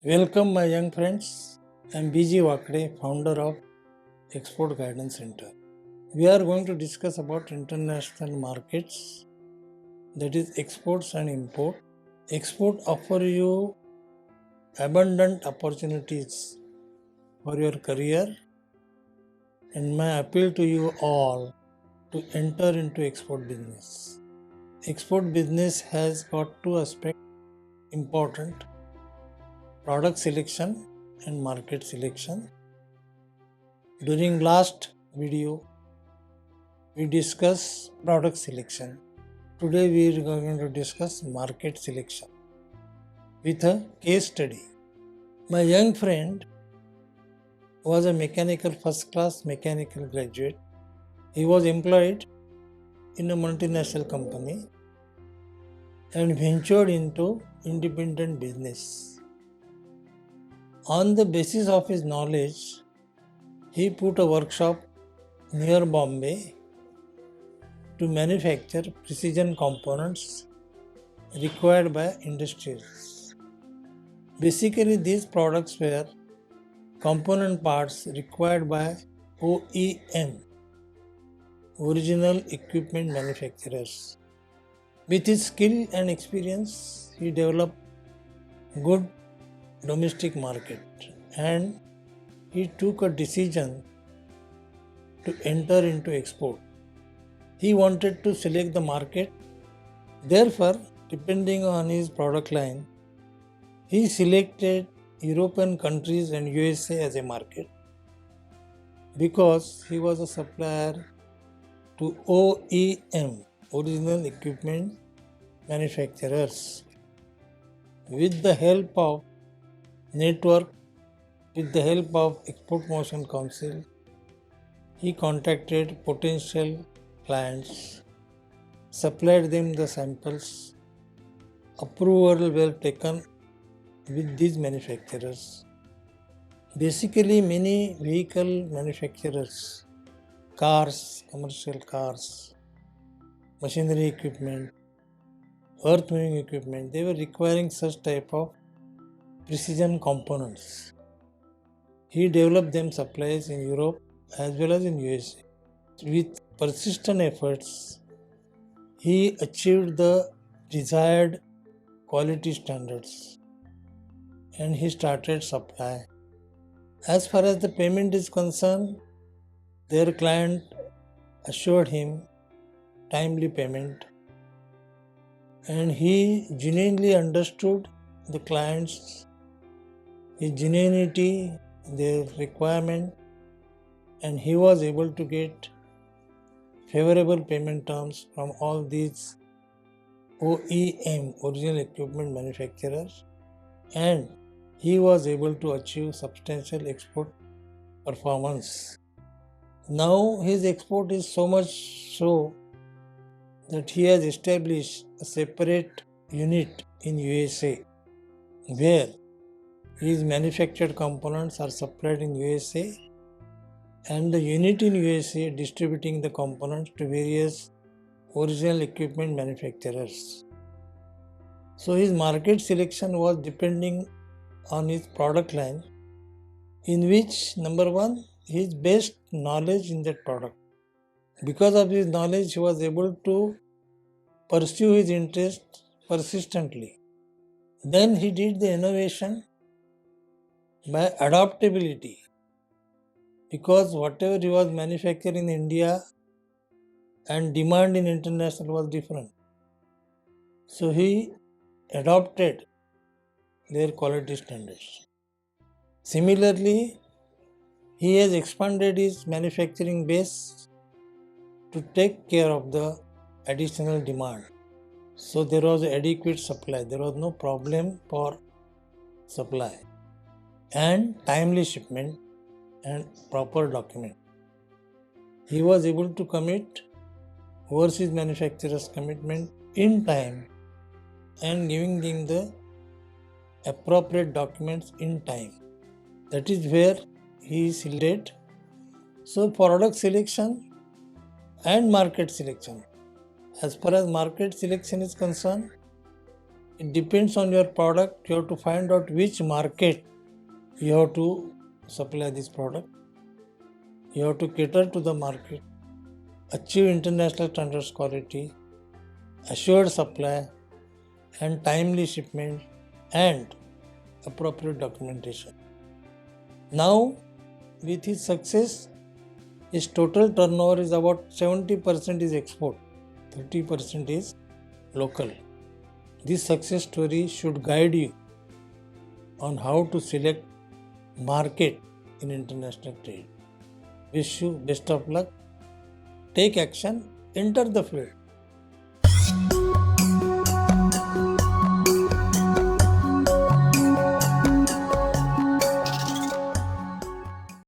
Welcome, my young friends. I'm BG Wakde, founder of Export Guidance Center. We are going to discuss about international markets, that is exports and import. Export offer you abundant opportunities for your career, and my appeal to you all to enter into export business. Export business has got two aspects important: product selection and market selection. During last video, we discussed product selection. Today we are going to discuss market selection with a case study. My young friend was a mechanical first class mechanical graduate. He was employed in a multinational company and ventured into independent business. On the basis of his knowledge, he put a workshop near Bombay to manufacture precision components required by industries. Basically, these products were component parts required by OEM, original equipment manufacturers. With his skill and experience, he developed good domestic market and he took a decision to enter into export. He wanted to select the market. Therefore, depending on his product line, he selected European countries and USA as a market because he was a supplier to OEM, original equipment manufacturers. With the help of network, with the help of Export Promotion Council, he contacted potential clients, supplied them the samples, approval were taken with these manufacturers. Basically, many vehicle manufacturers, cars, commercial cars, machinery equipment, earth moving equipment, they were requiring such type of precision components. He developed them supplies in Europe as well as in USA. With persistent efforts, he achieved the desired quality standards and he started supply. As far as the payment is concerned, their client assured him timely payment and he genuinely understood the clients, his genuinity, their requirement, and he was able to get favorable payment terms from all these OEM, original equipment manufacturers, and he was able to achieve substantial export performance. Now his export is so much so that he has established a separate unit in USA where his manufactured components are supplied in USA and the unit in USA distributing the components to various original equipment manufacturers. So his market selection was depending on his product line, in which number one, his best knowledge in that product. Because of his knowledge, he was able to pursue his interest persistently. Then he did the innovation by adaptability, because whatever he was manufacturing in India and demand in international was different. So he adopted their quality standards. Similarly, he has expanded his manufacturing base to take care of the additional demand. So there was adequate supply. There was no problem for supply and timely shipment and proper document. He was able to commit overseas manufacturers' commitment in time and giving them the appropriate documents in time. That is where he is selected. So product selection and market selection. As far as market selection is concerned, It depends on your product. You have to find out which market you have to supply this product. You have to cater to the market, achieve international standards quality, assured supply, and timely shipment, and appropriate documentation. Now, with his success, his total turnover is about 70% is export, 30% is local. This success story should guide you on how to select market in international trade. Wish you best of luck. Take action, enter the field.